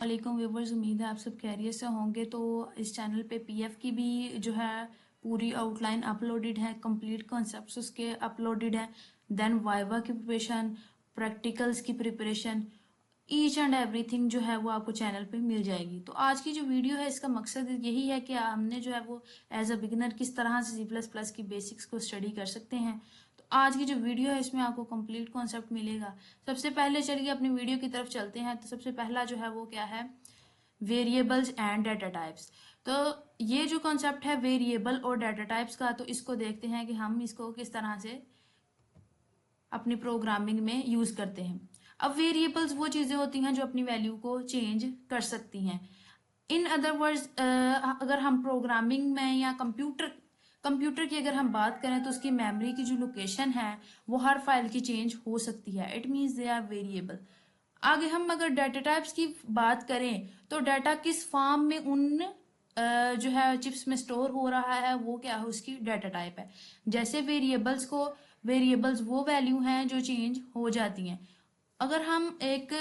वालेकुम व्यूवर्स, उम्मीद है आप सब खैरियत से होंगे। तो इस चैनल पे पीएफ की भी जो है पूरी आउटलाइन अपलोडेड है, कंप्लीट कॉन्सेप्ट्स उसके अपलोडेड है। देन वाइवा की प्रिपरेशन, प्रैक्टिकल्स की प्रिपरेशन, ईच एंड एवरीथिंग जो है वो आपको चैनल पे मिल जाएगी। तो आज की जो वीडियो है इसका मकसद यही है कि हमने जो है वो एज अ बिगिनर किस तरह से C++ की बेसिक्स को स्टडी कर सकते हैं। तो आज की जो वीडियो है इसमें आपको कंप्लीट कॉन्सेप्ट मिलेगा। सबसे पहले चलिए अपनी वीडियो की तरफ चलते हैं। तो सबसे पहला जो है वो क्या है, वेरिएबल्स एंड डाटा टाइप्स। तो ये जो कॉन्सेप्ट है वेरिएबल और डाटा टाइप्स का, तो इसको देखते हैं कि हम इसको किस तरह से अपनी प्रोग्रामिंग में यूज करते हैं। अब वेरिएबल्स वो चीजें होती हैं जो अपनी वैल्यू को चेंज कर सकती हैं। इन अदर वर्ड्स, अगर हम प्रोग्रामिंग में या कंप्यूटर की अगर हम बात करें तो उसकी मेमोरी की जो लोकेशन है वो हर फाइल की चेंज हो सकती है। It means they are variable. आगे हम अगर डाटा टाइप्स की बात करें तो डाटा किस फॉर्म में उन जो है चिप्स में स्टोर हो रहा है वो क्या है, उसकी डाटा टाइप है। जैसे वेरिएबल्स वो वैल्यू हैं जो चेंज हो जाती हैं। अगर हम एक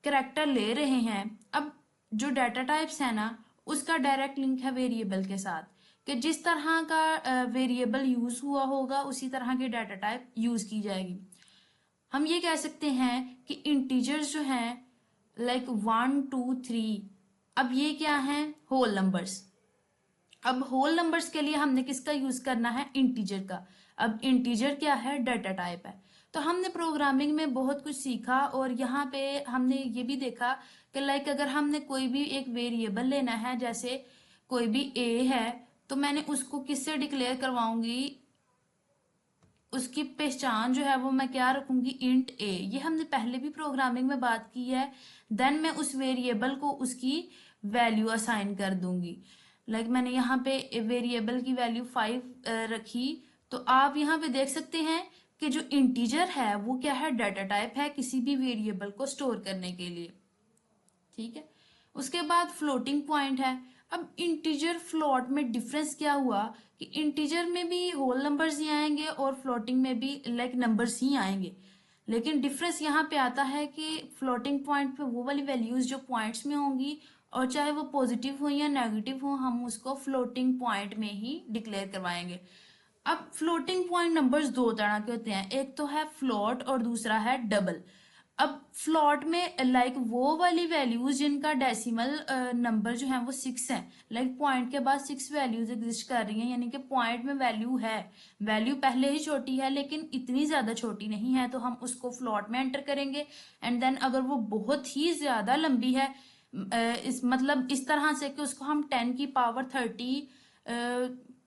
कैरेक्टर ले रहे हैं, अब जो डाटा टाइप्स है ना उसका डायरेक्ट लिंक है वेरिएबल के साथ, कि जिस तरह का वेरिएबल यूज हुआ होगा उसी तरह की डाटा टाइप यूज की जाएगी। हम ये कह सकते हैं कि इंटीजर्स जो हैं लाइक 1 2 3, अब ये क्या है, होल नंबर्स। अब होल नंबर्स के लिए हमने किसका यूज करना है, इंटीजर का। अब इंटीजर क्या है, डाटा टाइप है। तो हमने प्रोग्रामिंग में बहुत कुछ सीखा और यहाँ पे हमने ये भी देखा कि लाइक अगर हमने कोई भी एक वेरिएबल लेना है, जैसे कोई भी ए है, तो मैंने उसको किससे डिक्लेयर करवाऊंगी, उसकी पहचान जो है वो मैं क्या रखूंगी, इंट ए। ये हमने पहले भी प्रोग्रामिंग में बात की है। देन मैं उस वेरिएबल को उसकी वैल्यू असाइन कर दूंगी। लाइक मैंने यहाँ पे वेरिएबल की वैल्यू 5 रखी। तो आप यहाँ पे देख सकते हैं कि जो इंटीजर है वो क्या है, डाटा टाइप है किसी भी वेरिएबल को स्टोर करने के लिए। ठीक है। उसके बाद फ्लोटिंग पॉइंट है। अब इंटीजर फ्लोट में डिफरेंस क्या हुआ कि इंटीजर में भी होल नंबर्स ही आएंगे और फ्लोटिंग में भी लाइक नंबर्स ही आएंगे। लेकिन डिफरेंस यहाँ पे आता है कि फ्लोटिंग पॉइंट पे वो वाली वैल्यूज जो पॉइंट्स में होंगी, और चाहे वो पॉजिटिव हो या नेगेटिव हो, हम उसको फ्लोटिंग पॉइंट में ही डिक्लेयर करवाएंगे। अब फ्लोटिंग पॉइंट नंबर्स दो तरह के होते हैं, एक तो है फ्लोट और दूसरा है डबल। अब फ्लॉट में लाइक वो वाली वैल्यूज जिनका डेसिमल नंबर जो है वो 6 है, लाइक पॉइंट के बाद 6 वैल्यूज एग्जिस्ट कर रही हैं, यानी कि पॉइंट में वैल्यू है, वैल्यू पहले ही छोटी है लेकिन इतनी ज्यादा छोटी नहीं है, तो हम उसको फ्लॉट में एंटर करेंगे। एंड देन अगर वो बहुत ही ज्यादा लंबी है, इस मतलब इस तरह से कि उसको हम 10 की पावर 30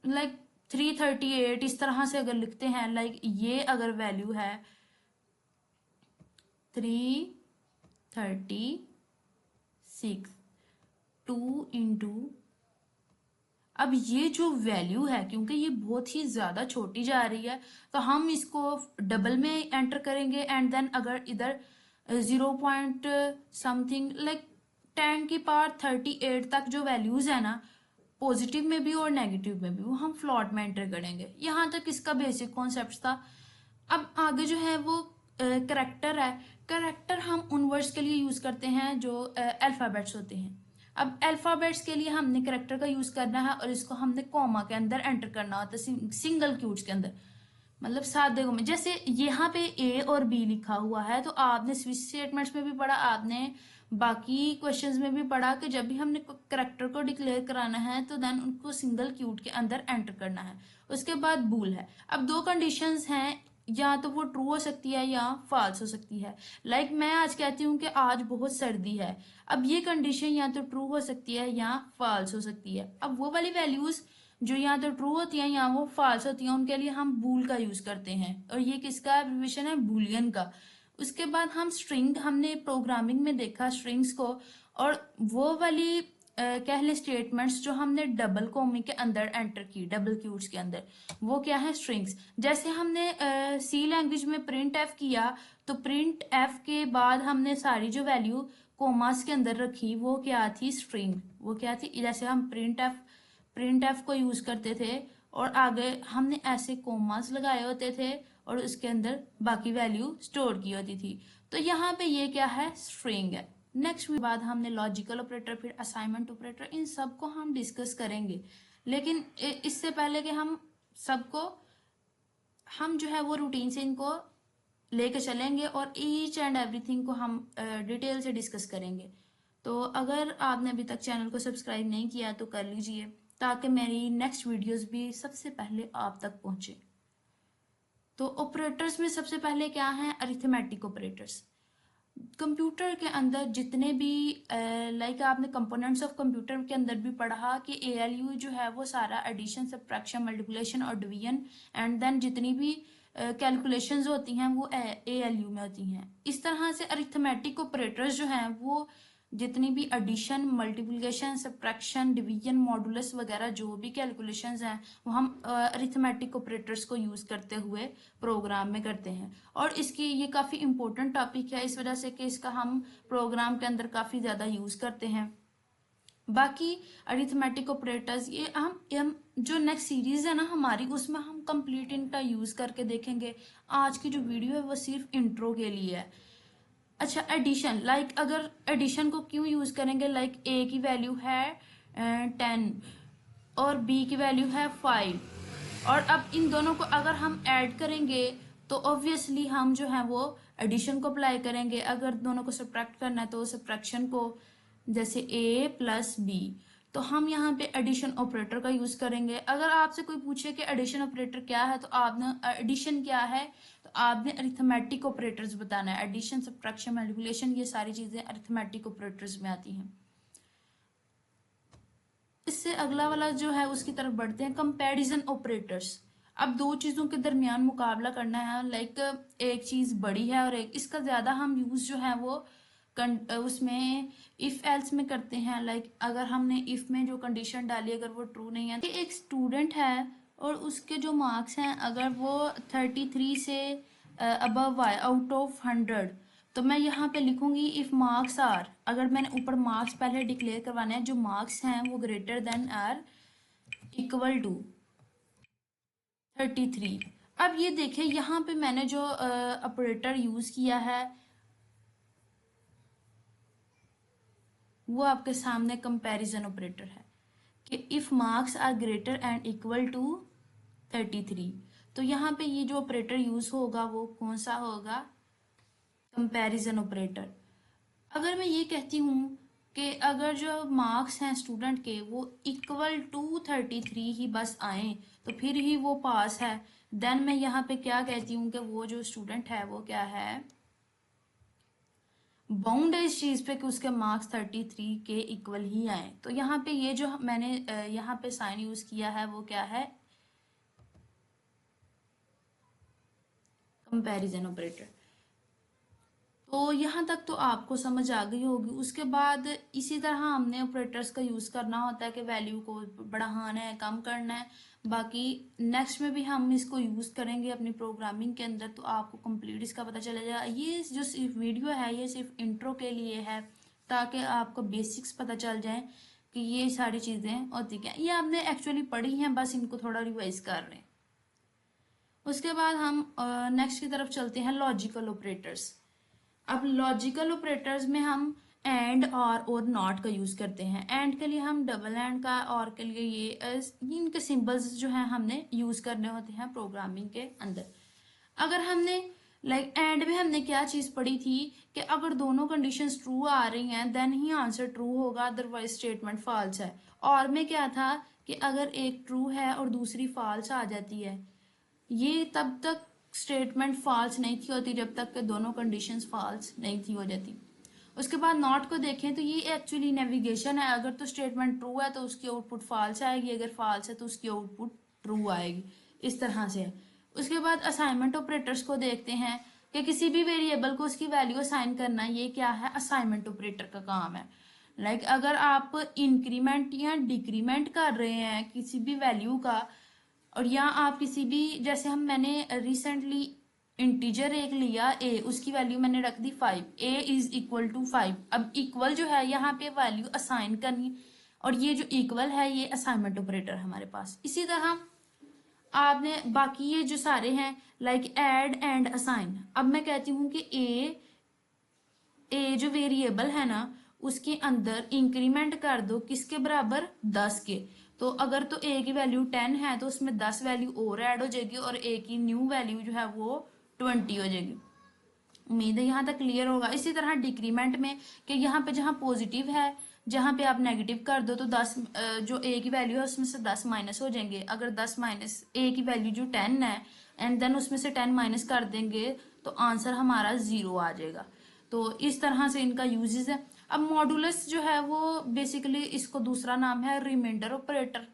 लाइक 338 इस तरह से अगर लिखते हैं, लाइक ये अगर वैल्यू है 336, 2 × अब ये जो वैल्यू है, क्योंकि ये बहुत ही ज्यादा छोटी जा रही है, तो हम इसको डबल में एंटर करेंगे। एंड देन अगर इधर 0 समथिंग लाइक 10 की पावर 38 तक जो वैल्यूज है ना, पॉजिटिव में भी और नेगेटिव में भी, वो हम फ्लॉट में एंटर करेंगे। यहाँ तक इसका बेसिक कॉन्सेप्ट था। अब आगे जो है वो करेक्टर है। करेक्टर हम उन वर्ड्स के लिए यूज करते हैं जो अल्फाबेट्स होते हैं। अब अल्फाबेट्स के लिए हमने करेक्टर का यूज करना है और इसको हमने कॉमा के अंदर एंटर करना होता है, सिंगल क्यूट्स के अंदर, मतलब सादे में। जैसे यहाँ पे ए और बी लिखा हुआ है, तो आपने स्विच स्टेटमेंट्स में भी पढ़ा, आपने बाकी क्वेश्चंस में भी पढ़ा कि जब भी हमने करेक्टर को डिक्लेयर कराना है तो देन उनको सिंगल क्यूट के अंदर एंटर करना है। उसके बाद बूल है। अब दो कंडीशंस हैं, या तो वो ट्रू हो सकती है या फॉल्स हो सकती है। लाइक मैं आज कहती हूँ कि आज बहुत सर्दी है, अब ये कंडीशन या तो ट्रू हो सकती है या फॉल्स हो सकती है। अब वो वाली वैल्यूज जो या तो ट्रू होती हैं या वो फॉल्स होती हैं, उनके लिए हम बूल का यूज करते हैं, और ये किसका एब्रिविएशन है, बूलियन का। उसके बाद हम स्ट्रिंग, हमने प्रोग्रामिंग में देखा स्ट्रिंग्स को, और वो वाली कह ले स्टेटमेंट्स जो हमने डबल कोमी के अंदर एंटर की, डबल क्यूट्स के अंदर, वो क्या है, स्ट्रिंग्स। जैसे हमने सी लैंग्वेज में प्रिंट एफ किया, तो प्रिंट एफ के बाद हमने सारी जो वैल्यू कोमास के अंदर रखी वो क्या थी, स्ट्रिंग। वो क्या थी, जैसे हम प्रिंट एफ को यूज करते थे और आगे हमने ऐसे कोमास लगाए होते थे और उसके अंदर बाकी वैल्यू स्टोर की होती थी। तो यहाँ पे ये क्या है, स्ट्रिंग है। नेक्स्ट बाद हमने लॉजिकल ऑपरेटर, फिर असाइनमेंट ऑपरेटर, इन सब को हम डिस्कस करेंगे। लेकिन इससे पहले कि हम जो है वो रूटीन से इनको लेके चलेंगे और ईच एंड एवरीथिंग को हम डिटेल से डिस्कस करेंगे। तो अगर आपने अभी तक चैनल को सब्सक्राइब नहीं किया तो कर लीजिए, ताकि मेरी नेक्स्ट वीडियोस भी सबसे पहले आप तक पहुंचे। तो ऑपरेटर्स में सबसे पहले क्या है, अरिथमेटिक ऑपरेटर्स। कंप्यूटर के अंदर जितने भी लाइक आपने कंपोनेंट्स ऑफ कंप्यूटर के अंदर भी पढ़ा कि एएलयू जो है वो सारा एडिशन, सब्ट्रैक्शन, मल्टीप्लिकेशन और डिवीजन एंड देन जितनी भी कैलकुलेशंस होती हैं वो एएलयू में होती हैं। इस तरह से अरिथमेटिक ऑपरेटर्स जो हैं वो जितनी भी addition, multiplication, subtraction, division, modulus वगैरह जो भी कैलकुलेशंस हैं वो हम अरिथमेटिक ऑपरेटर्स को यूज़ करते हुए प्रोग्राम में करते हैं। और इसकी ये काफ़ी इंपॉर्टेंट टॉपिक है इस वजह से कि इसका हम प्रोग्राम के अंदर काफ़ी ज़्यादा यूज़ करते हैं। बाकी अरिथमेटिक ऑपरेटर्स ये हम जो नेक्स्ट सीरीज है ना हमारी, उसमें हम कंप्लीट इनका यूज़ करके देखेंगे। आज की जो वीडियो है वो सिर्फ इंट्रो के लिए है। अच्छा, एडिशन, लाइक अगर एडिशन को क्यों यूज़ करेंगे, लाइक ए की वैल्यू है 10 और बी की वैल्यू है 5, और अब इन दोनों को अगर हम ऐड करेंगे तो ऑब्वियसली हम जो है वो एडिशन को अप्लाई करेंगे। अगर दोनों को सब्ट्रैक्ट करना है तो सब्ट्रैक्शन को, जैसे ए प्लस बी, तो हम यहाँ पे एडिशन ऑपरेटर का यूज़ करेंगे। अगर आपसे कोई पूछे कि एडिशन ऑपरेटर क्या है तो आपने एडिशन क्या है तो आपने अरिथमेटिक ऑपरेटर्स बताना है। एडिशन, सब्ट्रैक्शन, मल्टीप्लिकेशन, ये सारी चीज़ें अरिथमेटिक ऑपरेटर्स में आती हैं। इससे अगला वाला जो है उसकी तरफ बढ़ते हैं, कंपैरिजन ऑपरेटर्स। अब दो चीज़ों के दरमियान मुकाबला करना है, लाइक एक चीज़ बड़ी है और एक, इसका ज़्यादा हम यूज़ जो है वो उसमें इफ़ एल्स में करते हैं। लाइक अगर हमने इफ़ में जो कंडीशन डाली अगर वो ट्रू नहीं है, एक स्टूडेंट है और उसके जो मार्क्स हैं अगर वो 33 से अबव आए आउट ऑफ 100, तो मैं यहाँ पे लिखूंगी इफ मार्क्स आर, अगर मैंने ऊपर मार्क्स पहले डिक्लेयर करवाने हैं, जो मार्क्स हैं वो greater than or equal to 33। अब ये देखें यहाँ पे मैंने जो ऑपरेटर यूज किया है वो आपके सामने कंपैरिजन ऑपरेटर है कि if marks are greater and equal to 33। तो यहाँ पे ये जो ऑपरेटर यूज होगा वो कौन सा होगा, कंपैरिजन ऑपरेटर। अगर मैं ये कहती हूँ कि अगर जो मार्क्स हैं स्टूडेंट के वो इक्वल टू 33 ही बस आए तो फिर ही वो पास है, देन मैं यहाँ पे क्या कहती हूँ कि वो जो स्टूडेंट है वो क्या है, बाउंड है इस चीज़ पे कि उसके मार्क्स 33 के इक्वल ही आए। तो यहाँ पे ये जो मैंने यहाँ पे साइन यूज किया है वो क्या है, कंपैरिजन ऑपरेटर। तो यहाँ तक तो आपको समझ आ गई होगी। उसके बाद इसी तरह हमने ऑपरेटर्स का यूज़ करना होता है कि वैल्यू को बढ़ाना है, कम करना है। बाकी नेक्स्ट में भी हम इसको यूज़ करेंगे अपनी प्रोग्रामिंग के अंदर, तो आपको कंप्लीट इसका पता चलेगा। ये जो सिर्फ वीडियो है ये सिर्फ इंट्रो के लिए है, ताकि आपको बेसिक्स पता चल जाए कि ये सारी चीज़ें होती क्या, ये आपने एक्चुअली पढ़ी हैं, बस इनको थोड़ा रिवाइज कर रहे हैं। उसके बाद हम नेक्स्ट की तरफ चलते हैं, लॉजिकल ऑपरेटर्स। अब लॉजिकल ऑपरेटर्स में हम एंड और नॉट का यूज करते हैं। एंड के लिए हम डबल एंड का, और के लिए ये इनके सिंबल्स जो है हमने यूज करने होते हैं प्रोग्रामिंग के अंदर। अगर हमने लाइक एंड में हमने क्या चीज पढ़ी थी कि अगर दोनों कंडीशंस ट्रू आ रही हैं देन ही आंसर ट्रू होगा, अदरवाइज स्टेटमेंट फॉल्स है। और में क्या था कि अगर एक ट्रू है और दूसरी फॉल्स आ जाती है, ये तब तक स्टेटमेंट फॉल्स नहीं थी होती जब तक कि दोनों कंडीशंस फॉल्स नहीं थी हो जाती। उसके बाद नॉट को देखें तो ये एक्चुअली नेविगेशन है। अगर तो स्टेटमेंट ट्रू है तो उसकी आउटपुट फॉल्स आएगी, अगर फॉल्स है तो उसकी आउटपुट ट्रू आएगी, इस तरह से है। उसके बाद असाइनमेंट ऑपरेटर्स को देखते हैं कि किसी भी वेरिएबल को उसकी वैल्यू असाइन करना, ये क्या है, असाइनमेंट ऑपरेटर का काम है। लाइक अगर आप इंक्रीमेंट या डिक्रीमेंट कर रहे हैं किसी भी वैल्यू का, और यहाँ आप किसी भी, जैसे मैंने रिसेंटली इंटीजर एक लिया ए, उसकी वैल्यू मैंने रख दी 5, ए इज इक्वल टू 5। अब इक्वल जो है यहाँ पे वैल्यू असाइन करनी, और ये जो इक्वल है ये असाइनमेंट ऑपरेटर हमारे पास। इसी तरह आपने बाकी ये जो सारे हैं लाइक ऐड एंड असाइन। अब मैं कहती हूँ कि ए ए जो वेरिएबल है ना उसके अंदर इंक्रीमेंट कर दो किसके बराबर, 10 के। तो अगर तो ए की वैल्यू 10 है तो उसमें 10 वैल्यू और ऐड हो जाएगी और ए की न्यू वैल्यू जो है वो 20 हो जाएगी। उम्मीद है यहाँ तक क्लियर होगा। इसी तरह डिक्रीमेंट में कि यहाँ पे जहाँ पॉजिटिव है जहाँ पे आप नेगेटिव कर दो तो 10 जो ए की वैल्यू है उसमें से 10 माइनस हो जाएंगे। अगर 10 माइनस ए की वैल्यू जो 10 है एंड देन उसमें से 10 माइनस कर देंगे तो आंसर हमारा 0 आ जाएगा। तो इस तरह से इनका यूजेस है। अब मॉडुलस जो है वो बेसिकली इसको दूसरा नाम है रिमाइंडर ऑपरेटर।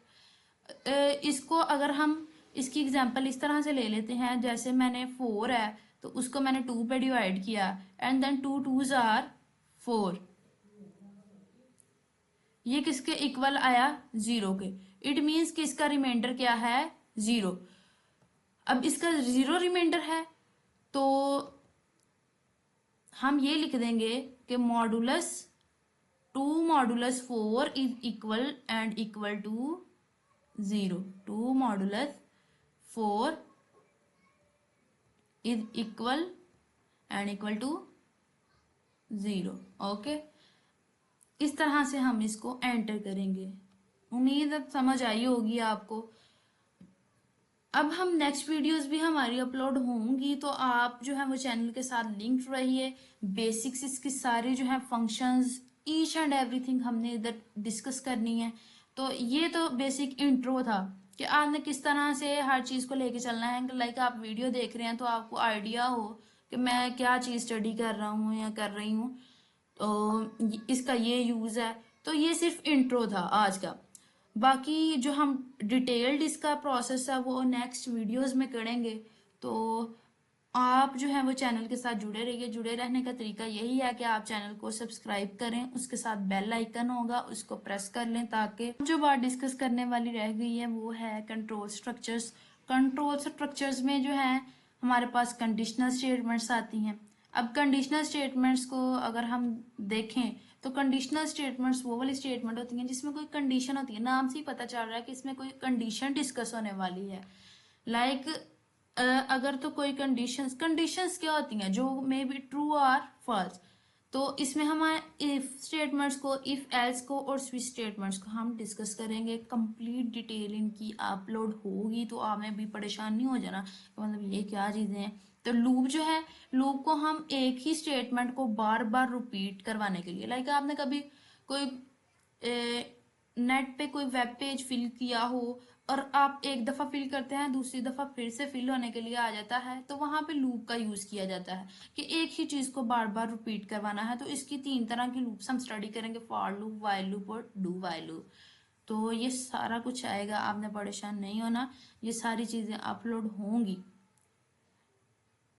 इसको अगर हम इसकी एग्जांपल इस तरह से ले लेते हैं, जैसे मैंने 4 है तो उसको मैंने 2 पे डिवाइड किया एंड देन 2 2s आर 4, ये किसके इक्वल आया, 0 के। इट मीन्स कि इसका रिमाइंडर क्या है, 0। अब इसका 0 रिमाइंडर है तो हम ये लिख देंगे कि modulus 2 modulus 4 is equal and equal to 0। 2 modulus 4 is equal and equal to 0। Okay, इस तरह से हम इसको एंटर करेंगे। उम्मीद अब समझ आई होगी आपको। अब हम नेक्स्ट वीडियोस भी हमारी अपलोड होंगी तो आप जो है वो चैनल के साथ लिंक्ड रहिए। बेसिक्स इसकी सारी जो है फंक्शंस ईच एंड एवरीथिंग हमने इधर डिस्कस करनी है। तो ये तो बेसिक इंट्रो था कि आपने किस तरह से हर चीज़ को लेके चलना है। लाइक आप वीडियो देख रहे हैं तो आपको आइडिया हो कि मैं क्या चीज़ स्टडी कर रहा हूँ या कर रही हूँ, तो इसका ये यूज़ है। तो ये सिर्फ इंट्रो था आज का। बाकी जो हम डिटेल्ड इसका प्रोसेस है वो नेक्स्ट वीडियोस में करेंगे। तो आप जो है वो चैनल के साथ जुड़े रहिए। जुड़े रहने का तरीका यही है कि आप चैनल को सब्सक्राइब करें, उसके साथ बेल आइकन होगा उसको प्रेस कर लें, ताकि जो बात डिस्कस करने वाली रह गई है वो है कंट्रोल स्ट्रक्चर्स। कंट्रोल स्ट्रक्चर्स में जो है हमारे पास कंडीशनल स्टेटमेंट्स आती हैं। अब कंडीशनल स्टेटमेंट्स को अगर हम देखें तो कंडीशनल स्टेटमेंट्स वो वाली स्टेटमेंट होती हैं जिसमें कोई कंडीशन होती है। नाम से ही पता चल रहा है कि इसमें कोई कंडीशन डिस्कस होने वाली है। लाइक अगर तो कोई कंडीशंस कंडीशंस क्या होती हैं, जो मे बी ट्रू और फॉल्स। तो इसमें हमारे इफ स्टेटमेंट्स को, इफ एल्स को और स्विच स्टेटमेंट्स को हम डिस्कस करेंगे। कंप्लीट डिटेल इनकी अपलोड होगी तो आपने भी परेशान नहीं हो जाना मतलब ये क्या चीज़ें हैं। तो लूप जो है, लूप को हम एक ही स्टेटमेंट को बार बार रिपीट करवाने के लिए, लाइक आपने कभी कोई नेट पे कोई वेब पेज फिल किया हो और आप एक दफ़ा फिल करते हैं दूसरी दफ़ा फिर से फिल होने के लिए आ जाता है, तो वहाँ पे लूप का यूज़ किया जाता है कि एक ही चीज़ को बार बार रिपीट करवाना है। तो इसकी 3 तरह की लूप्स हम स्टडी करेंगे, फॉर लूप, व्हाइल लूप और डू व्हाइल लूप। तो ये सारा कुछ आएगा, आपने परेशान नहीं होना, ये सारी चीज़ें अपलोड होंगी।